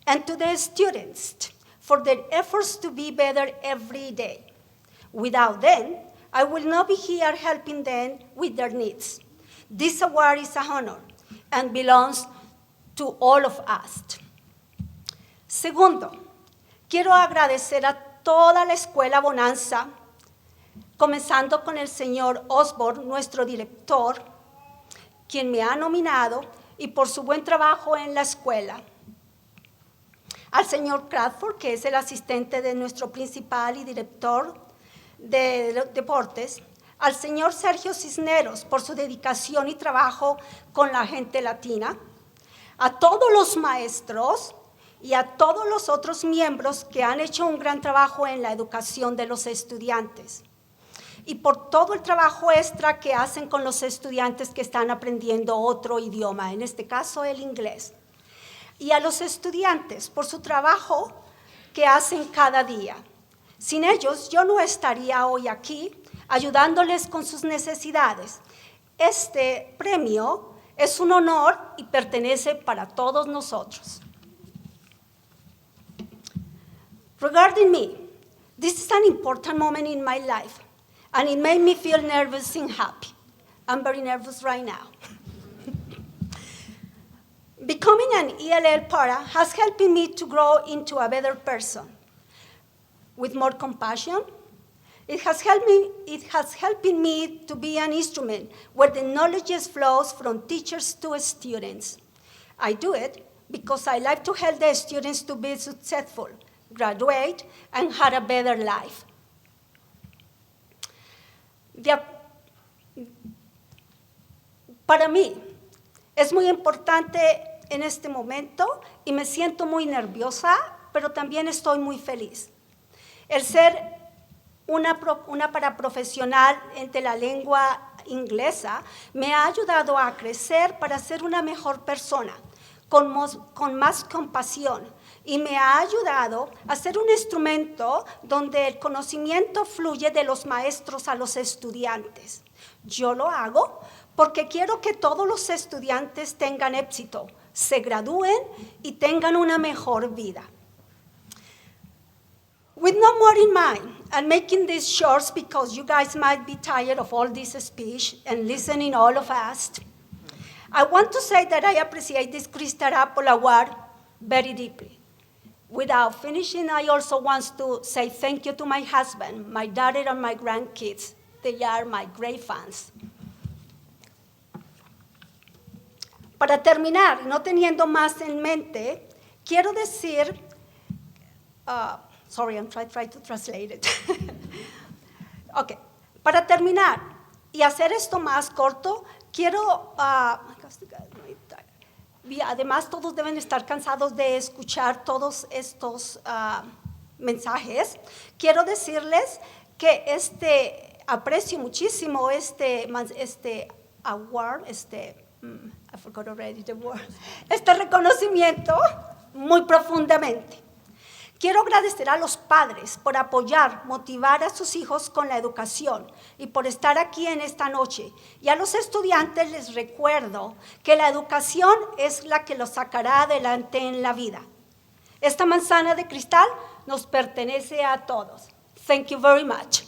And to the students, for their efforts to be better every day. Without them, I will not be here helping them with their needs. This award is an honor and belongs to all of us. Segundo, quiero agradecer a toda la Escuela Bonanza, comenzando con el señor Osborne, nuestro director, quien me ha nominado y por su buen trabajo en la escuela. Al señor Crawford, que es el asistente de nuestro principal y director de deportes, al señor Sergio Cisneros por su dedicación y trabajo con la gente latina, a todos los maestros y a todos los otros miembros que han hecho un gran trabajo en la educación de los estudiantes. Y por todo el trabajo extra que hacen con los estudiantes que están aprendiendo otro idioma, en este caso el inglés. Y a los estudiantes por su trabajo que hacen cada día. Sin ellos, yo no estaría hoy aquí ayudándoles con sus necesidades. Este premio es un honor y pertenece para todos nosotros. Regarding me, this is an important moment in my life, and it made me feel nervous and happy. I'm very nervous right now. Becoming an ELL para has helped me to grow into a better person with more compassion. It has helped me to be an instrument where the knowledge flows from teachers to students. I do it because I like to help the students to be successful, graduate, and have a better life. Para mí es muy importante en este momento y me siento muy nerviosa, pero también estoy muy feliz. El ser una paraprofesional de la lengua inglesa me ha ayudado a crecer para ser una mejor persona, con más compasión, y me ha ayudado a ser un instrumento donde el conocimiento fluye de los maestros a los estudiantes. Yo lo hago porque quiero que todos los estudiantes tengan éxito, se gradúen y tengan una mejor vida. With no more in mind, and making this short because you guys might be tired of all this speech and listening all of us, I want to say that I appreciate this Crystal Apple Award very deeply. Without finishing, I also want to say thank you to my husband, my daughter, and my grandkids. They are my great fans. Para terminar, no teniendo más en mente, quiero decir, sorry, I'm trying to translate it. Okay, para terminar y hacer esto más corto, quiero, además todos deben estar cansados de escuchar todos estos mensajes, quiero decirles que aprecio muchísimo este award, I forgot already the word, este reconocimiento muy profundamente. Quiero agradecer a los padres por apoyar, motivar a sus hijos con la educación y por estar aquí en esta noche. Y a los estudiantes les recuerdo que la educación es la que los sacará adelante en la vida. Esta manzana de cristal nos pertenece a todos. Thank you very much.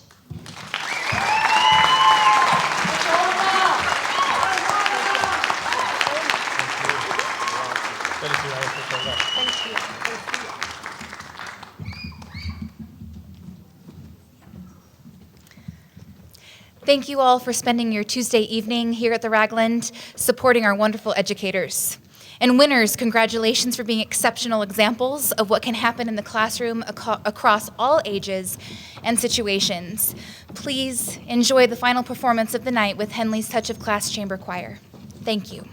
Thank you all for spending your Tuesday evening here at the Ragland, supporting our wonderful educators. And winners, congratulations for being exceptional examples of what can happen in the classroom across all ages and situations. Please enjoy the final performance of the night with Henley's Touch of Class Chamber Choir. Thank you.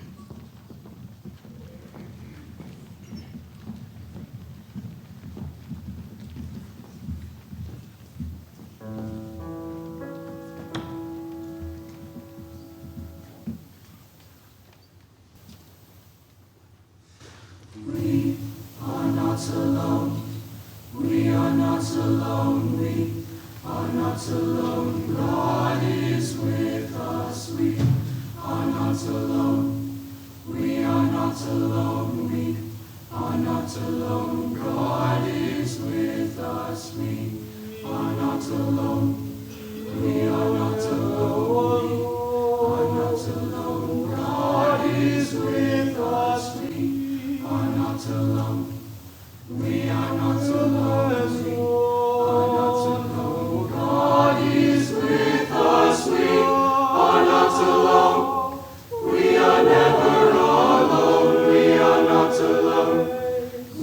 We are not alone. We are not alone. We are not alone. God is with us. We are not alone. We are not alone. We are not alone. God is with us. We are not alone. We are not alone. We are not alone. God is with us. We are not alone. We are not alone. We are not alone. God is with us. We are not alone. We are never alone. We are not alone.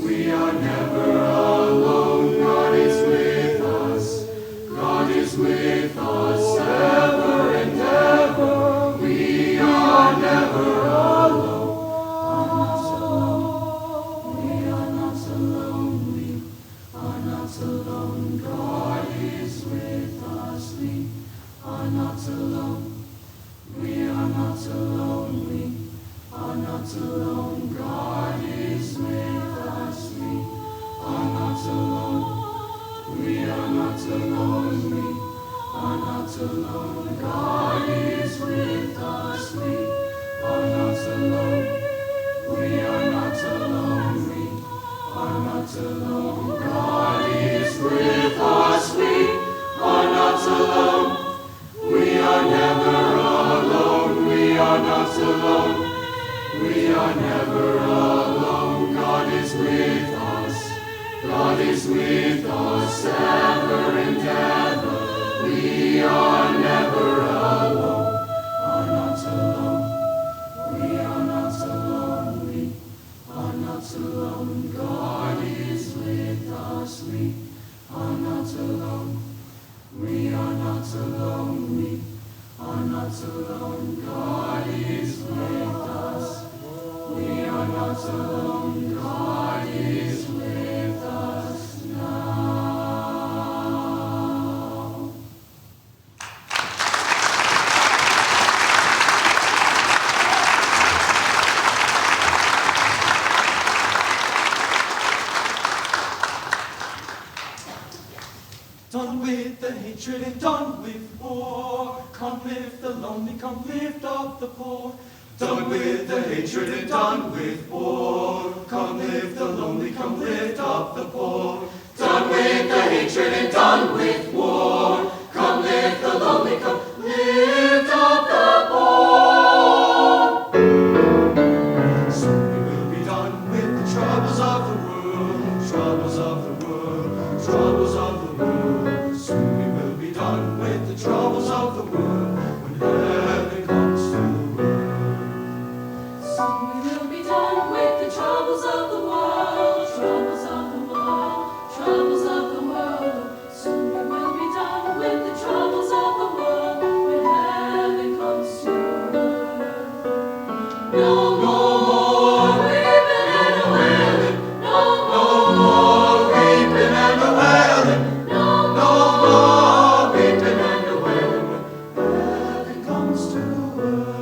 We are never alone. God is with us. God is with us. are never alone. God is with us. God is with us ever and ever. We are never alone. Are not alone. We are not alone. We are not alone. God is with us. We are not alone. We are not alone. We are not alone. God is with us. We are not alone. God is with us now. Done with the hatred and done with war. Come lift the lonely, come lift up the poor. Done with the hatred and done with war. Come lift the lonely, come lift up the poor. Done with the hatred and done with war. Come lift the lonely, come lift up the poor. Soon we will be done with the troubles of the world. Troubles of the world. Troubles of the world. Soon we will be done with the troubles of the world. When heaven comes to the world. Soon we will be done with the troubles of the world, troubles of the world, troubles of the world. Soon we will be done with the troubles of the world when heaven comes to earth. No more weeping and a wailing, no more weeping and a wailing, no more weeping and a wailing when heaven comes to earth.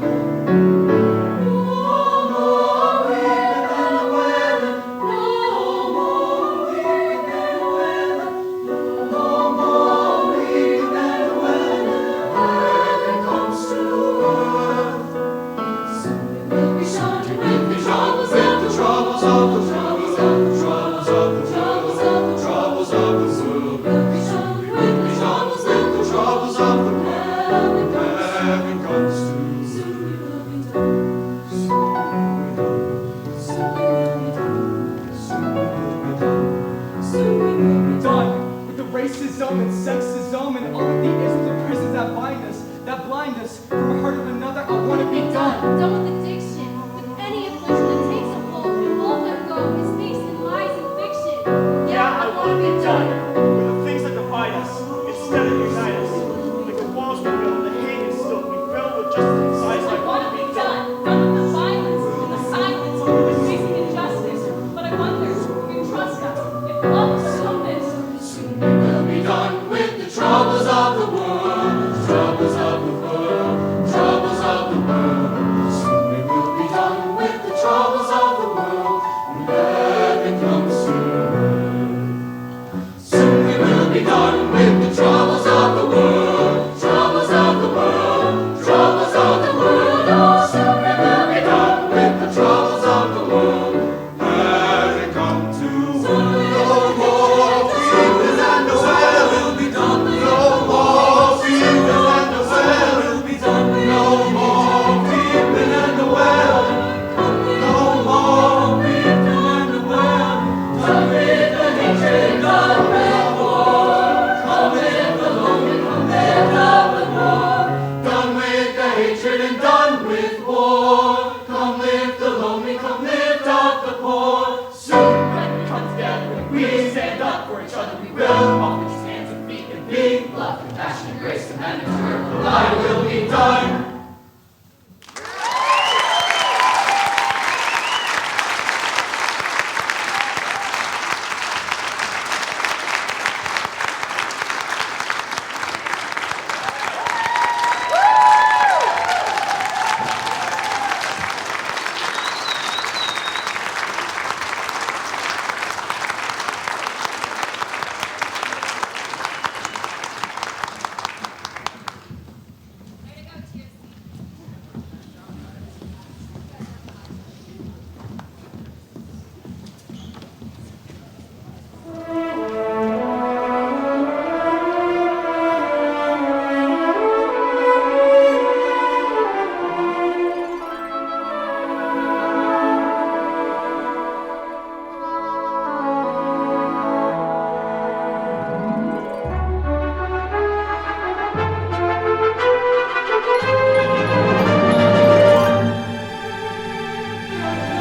Racism and sexism and all of the isms and prisons that bind us, that blind us from a hurt of another. I want to be done. Done with addiction, with any affliction that takes a hold. Won't let go, mistakes and lies and fiction. Yeah, I want to be done with the things that divide us instead of unite us. Like the walls we build, the hate and still we fill with just the size. I want to be done with the violence, the silence, with facing injustice. But I wonder if you can trust us, if love will show this. We will be done with the troubles of the world, troubles of the world, troubles of the world. Soon we will be done with the troubles of the world when heaven comes to earth. Soon we will be done with the troubles of the world, troubles of the world, troubles of the world. Oh, soon we will be done with the troubles of the world. Heaven come to earth. No more weeping and no will be done. No more weeping and no will be done. No more weeping and no no more weeping and no done with the hatred, done with war. Come with the lonely, come lift up the war. Done with the hatred and done with war. Come lift the lonely, come lift up the poor. Soon when we come together and we stand up for each other, we will offer these hands and feet and be love, compassion, and grace, and then endure. I will be done. Way to go, TSC. Thank you.